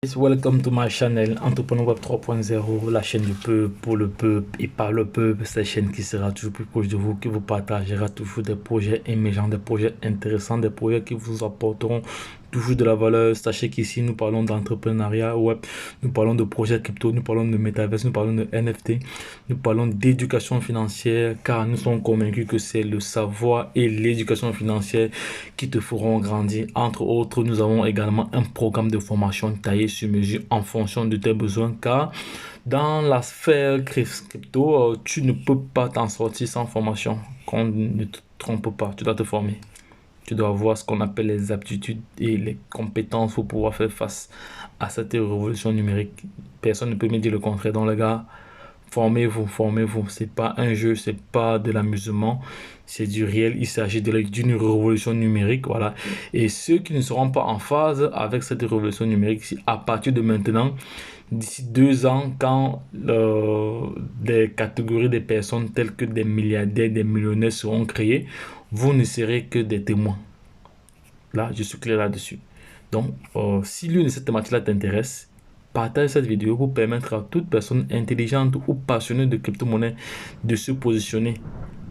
Welcome to my channel Entrepreneur Web 3.0, la chaîne du peuple, pour le peuple et par le peuple. Cette chaîne qui sera toujours plus proche de vous, qui vous partagera toujours des projets émergents, des projets intéressants, des projets qui vous apporteront toujours de la valeur. Sachez qu'ici, nous parlons d'entrepreneuriat web, nous parlons de projets crypto, nous parlons de métaverse, nous parlons de NFT, nous parlons d'éducation financière, car nous sommes convaincus que c'est le savoir et l'éducation financière qui te feront grandir. Entre autres, nous avons également un programme de formation taillé sur mesure en fonction de tes besoins, car dans la sphère crypto, tu ne peux pas t'en sortir sans formation. Qu'on ne te trompe pas, tu dois te former. Tu dois avoir ce qu'on appelle les aptitudes et les compétences pour pouvoir faire face à cette révolution numérique. Personne ne peut me dire le contraire. Donc les gars, formez-vous, formez-vous. C'est pas un jeu, c'est pas de l'amusement, c'est du réel. Il s'agit d'une révolution numérique, voilà. Et ceux qui ne seront pas en phase avec cette révolution numérique, à partir de maintenant, d'ici 2 ans, quand des catégories de personnes telles que des milliardaires, des millionnaires seront créées, vous ne serez que des témoins. Là, je suis clair là-dessus. Donc, si l'une de ces thématiques-là t'intéresse, partage cette vidéo pour permettre à toute personne intelligente ou passionnée de crypto-monnaie de se positionner,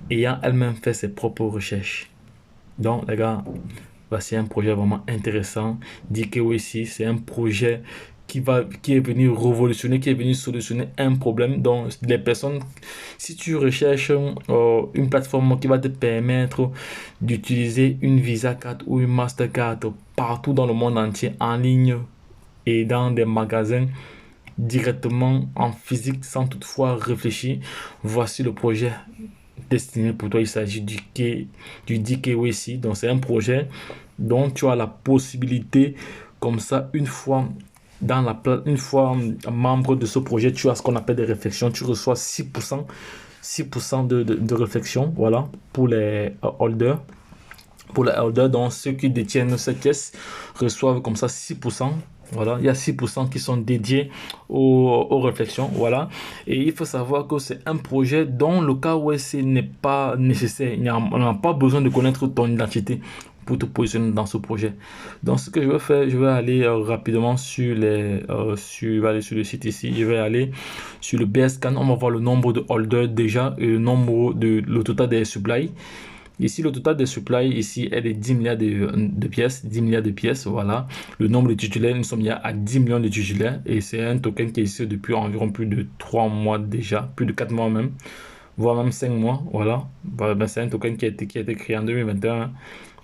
ayant elle-même fait ses propres recherches. Donc, les gars, voici un projet vraiment intéressant. DKYC, c'est un projet qui est venu révolutionner, qui est venu solutionner un problème. Donc, les personnes, si tu recherches une plateforme qui va te permettre d'utiliser une Visa Card ou une Mastercard partout dans le monde entier, en ligne et dans des magasins, directement en physique, sans toutefois réfléchir, voici le projet destiné pour toi. Il s'agit du DKYC. Donc, c'est un projet dont tu as la possibilité, comme ça, une fois membre de ce projet, tu as ce qu'on appelle des réflexions. Tu reçois 6% de réflexion, voilà, pour les holders. Pour les holders, donc ceux qui détiennent cette pièce reçoivent comme ça 6%. Voilà, il y a 6% qui sont dédiés aux réflexions, voilà. Et il faut savoir que c'est un projet dont le KYC n'est pas nécessaire. On n'a pas besoin de connaître ton identité pour te positionner dans ce projet. Donc, ce que je vais faire, je vais aller rapidement sur sur le site ici. Je vais aller sur le BSCAN. On va voir le nombre de holders déjà et le total des supplies. Ici, le total des supplies ici est de 10 milliards de pièces, 10 milliards de pièces, voilà. Le nombre de titulaires, nous sommes à 10 millions de titulaires et c'est un token qui est ici depuis environ plus de 3 mois déjà, plus de 4 mois même, voire même 5 mois, voilà. Ben, c'est un token qui a été créé en 2021.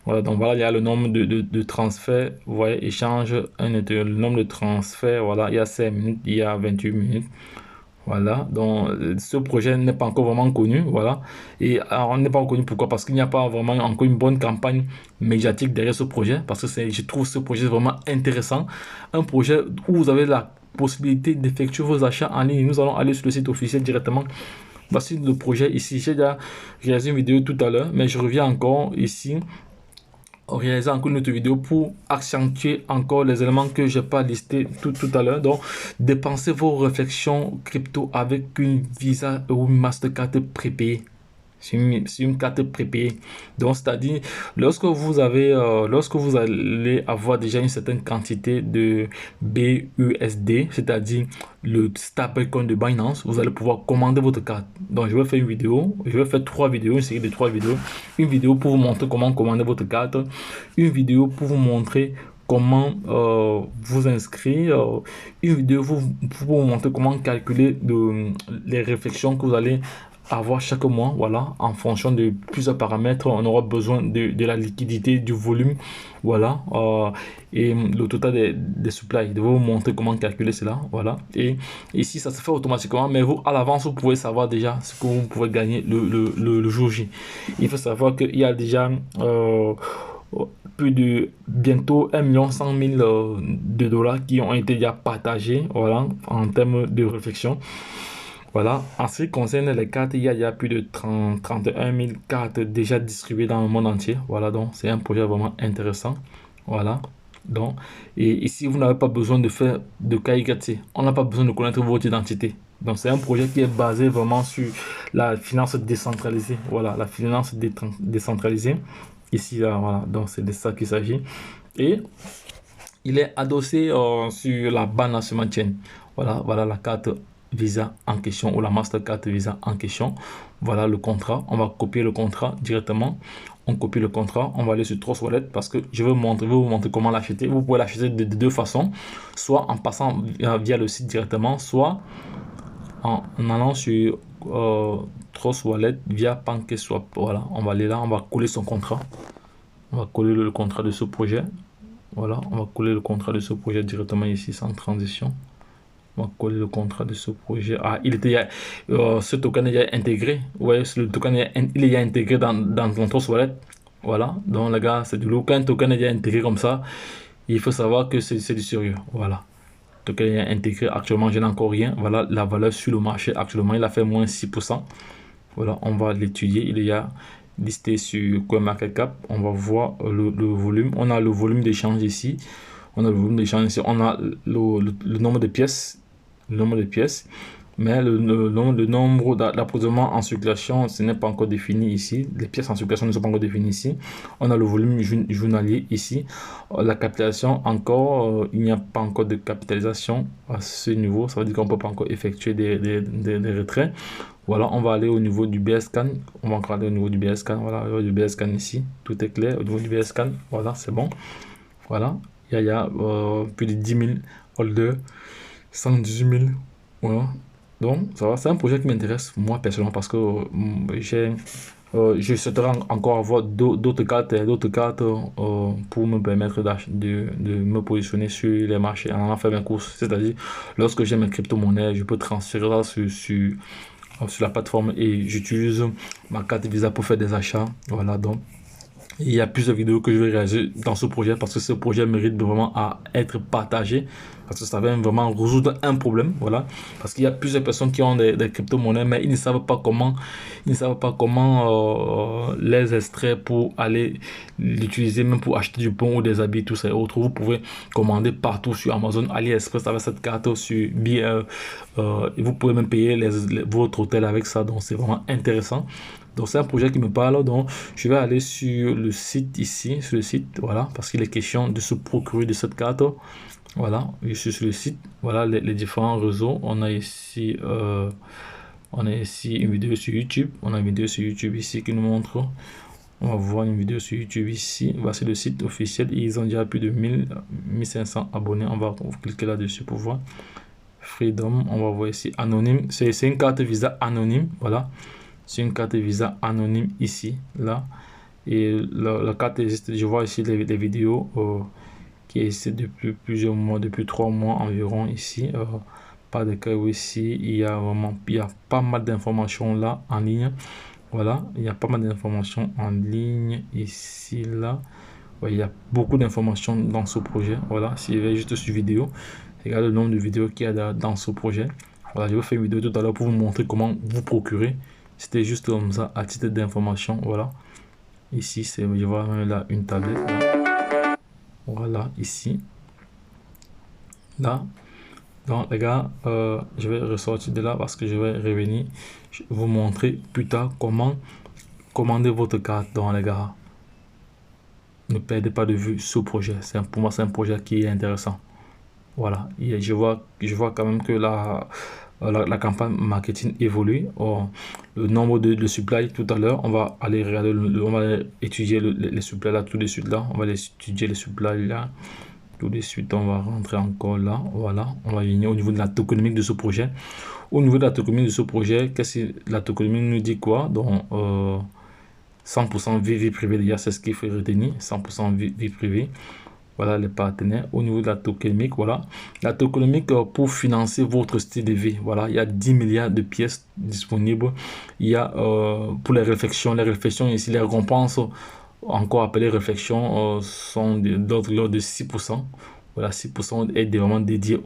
Voilà, donc voilà, il y a le nombre de transferts, vous voyez, échange, le nombre de transferts, voilà, il y a 5 minutes, il y a 28 minutes. Voilà, donc ce projet n'est pas encore vraiment connu, voilà. Et alors, on n'est pas connu pourquoi? Parce qu'il n'y a pas vraiment encore une bonne campagne médiatique derrière ce projet. Parce que je trouve ce projet vraiment intéressant. Un projet où vous avez la possibilité d'effectuer vos achats en ligne. Nous allons aller sur le site officiel directement. Voici le projet ici. J'ai déjà réalisé une vidéo tout à l'heure, mais je reviens encore ici, réaliser encore une autre vidéo pour accentuer encore les éléments que je n'ai pas listés tout à l'heure. Donc, dépensez vos réflexions crypto avec une Visa ou une Mastercard prépayée. C'est une carte prépayée. Donc, c'est-à-dire, lorsque vous allez avoir déjà une certaine quantité de BUSD, c'est-à-dire le stablecoin de Binance, vous allez pouvoir commander votre carte. Donc, je vais faire une vidéo, je vais faire 3 vidéos, une série de 3 vidéos. Une vidéo pour vous montrer comment commander votre carte. Une vidéo pour vous montrer comment vous inscrire, une vidéo pour vous montrer comment calculer les réflexions que vous allez avoir chaque mois, voilà, en fonction de plusieurs paramètres. On aura besoin de la liquidité, du volume, voilà, et le total des supplies. Je vais vous montrer comment calculer cela, voilà. Et ici, ça se fait automatiquement, mais vous, à l'avance, vous pouvez savoir déjà ce que vous pouvez gagner le jour J. Il faut savoir qu'il y a déjà plus de bientôt 1,1 million de dollars qui ont été déjà partagés, voilà, en termes de réflexion. Voilà, en ce qui concerne les cartes, il y a plus de 31 000 cartes déjà distribuées dans le monde entier. Voilà, donc c'est un projet vraiment intéressant. Voilà, donc, et ici, vous n'avez pas besoin de faire de KYC. On n'a pas besoin de connaître votre identité. Donc, c'est un projet qui est basé vraiment sur la finance décentralisée. Voilà, la finance décentralisée. Ici, là, voilà, donc c'est de ça qu'il s'agit. Et il est adossé sur la Banasuma Chain. Voilà la carte Visa en question ou la Mastercard Visa en question. Voilà le contrat. On va copier le contrat directement. On copie le contrat. On va aller sur Trust Wallet parce que je vais vous montrer comment l'acheter. Vous pouvez l'acheter de deux façons. Soit en passant via le site directement, soit en allant sur Trust Wallet via PancakeSwap. Voilà, on va aller là, on va coller son contrat. On va coller le contrat de ce projet. Voilà, on va coller le contrat de ce projet directement ici sans transition. On va coller le contrat de ce projet. Ah, ce token est déjà intégré. Ouais, le token il est déjà intégré dans ton Trust Wallet. Voilà, donc les gars, c'est du lourd. Quand un token est déjà intégré comme ça, il faut savoir que c'est du sérieux. Voilà. Token est intégré. Actuellement, je n'ai encore rien. Voilà la valeur sur le marché. Actuellement, il a fait moins 6%. Voilà, on va l'étudier. Il y a listé sur CoinMarketCap. On va voir le volume. On a le volume d'échange ici. On a le volume d'échange ici. On a le nombre de pièces. Le nombre de pièces. Mais le nombre d'approvisionnement en circulation, ce n'est pas encore défini ici. Les pièces en circulation ne sont pas encore définies ici. On a le volume journalier ici. La capitalisation, encore, il n'y a pas encore de capitalisation à ce niveau. Ça veut dire qu'on ne peut pas encore effectuer des retraits. Voilà, on va aller au niveau du BSCAN. On va encore aller au niveau du BSCAN. Voilà, au niveau du BSCAN ici. Tout est clair. Au niveau du BSCAN, voilà, c'est bon. Voilà, il y a plus de 10 000 holders, 118 000. Voilà. Donc, ça va, c'est un projet qui m'intéresse, moi, personnellement, parce que je souhaiterais encore avoir d'autres cartes pour me permettre de me positionner sur les marchés en allant faire mes courses. C'est-à-dire, lorsque j'ai mes crypto-monnaies, je peux transférer ça sur la plateforme et j'utilise ma carte Visa pour faire des achats. Voilà, donc il y a plusieurs vidéos que je vais réaliser dans ce projet parce que ce projet mérite vraiment à être partagé parce que ça va vraiment résoudre un problème. Voilà, parce qu'il y a plusieurs personnes qui ont des crypto-monnaies mais ils ne savent pas comment les extraire pour aller l'utiliser même pour acheter du pain ou des habits, tout ça et autres. Vous pouvez commander partout sur Amazon, AliExpress avec cette carte sur et vous pouvez même payer votre hôtel avec ça, donc c'est vraiment intéressant. Donc c'est un projet qui me parle, donc je vais aller sur le site ici, sur le site, voilà, parce qu'il est question de se procurer de cette carte. Voilà, je suis sur le site, voilà les différents réseaux. On a ici une vidéo sur YouTube, on a une vidéo sur YouTube ici qui nous montre. On va voir une vidéo sur YouTube ici. Voici le site officiel. Ils ont déjà plus de 1500 abonnés. On va cliquer là-dessus pour voir. Freedom, on va voir ici anonyme. C'est une carte Visa anonyme, voilà. C'est une carte Visa anonyme ici, là. Et la carte existe, je vois ici les vidéos qui existent depuis plusieurs mois, depuis 3 mois environ ici. Pas de cas ici, il y a pas mal d'informations là en ligne. Voilà, il y a pas mal d'informations en ligne ici, là. Ouais, il y a beaucoup d'informations dans ce projet. Voilà, si je vais juste sur vidéo, regardez le nombre de vidéos qu'il y a dans ce projet. Voilà, je vais faire une vidéo tout à l'heure pour vous montrer comment vous procurer. C'était juste comme ça, à titre d'information. Voilà. Ici, je vois même là une tablette. Là. Voilà, ici. Là. Donc, les gars, je vais ressortir de là parce que je vais revenir vous montrer plus tard comment commander votre carte. Donc, les gars, ne perdez pas de vue ce projet. Pour moi, c'est un projet qui est intéressant. Voilà. Et je vois quand même que la campagne marketing évolue. Le nombre de supply tout à l'heure, on va aller regarder, on va étudier les supply là tout de suite là. On va étudier les supply là tout de suite. On va rentrer encore là. Voilà, on va venir au niveau de la tokenomique de ce projet. Au niveau de la tokenomique de ce projet, qu'est-ce que la tokenomique nous dit quoi? Donc 100% vie privée, déjà c'est ce qu'il faut retenir. 100% vie privée. Voilà les partenaires. Au niveau de la tokenomique, voilà. La tokenomique pour financer votre style de vie. Voilà, il y a 10 milliards de pièces disponibles. Il y a pour les réflexions ici, les récompenses, encore appelées réflexions, sont d'ordre de 6%. Voilà, 6% est vraiment dédié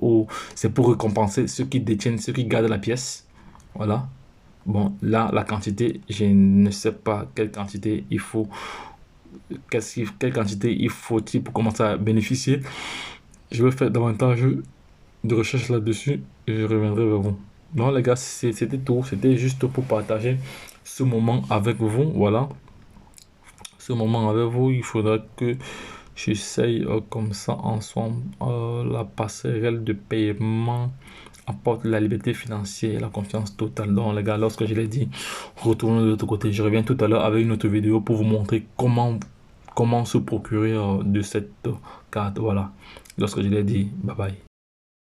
c'est pour récompenser ceux qui détiennent, ceux qui gardent la pièce. Voilà. Bon, là, la quantité, je ne sais pas quelle quantité il faut. Quelle quantité il faut-il pour commencer à bénéficier. Je vais faire davantage de recherche là-dessus et je reviendrai vers vous. Donc les gars, c'était tout. C'était juste pour partager ce moment avec vous. Voilà. Ce moment avec vous, il faudra que J'essaye comme ça ensemble. La passerelle de paiement apporte la liberté financière et la confiance totale. Donc les gars, lorsque je l'ai dit, retournez de l'autre côté. Je reviens tout à l'heure avec une autre vidéo pour vous montrer comment se procurer de cette carte. Voilà. Lorsque je l'ai dit, bye bye.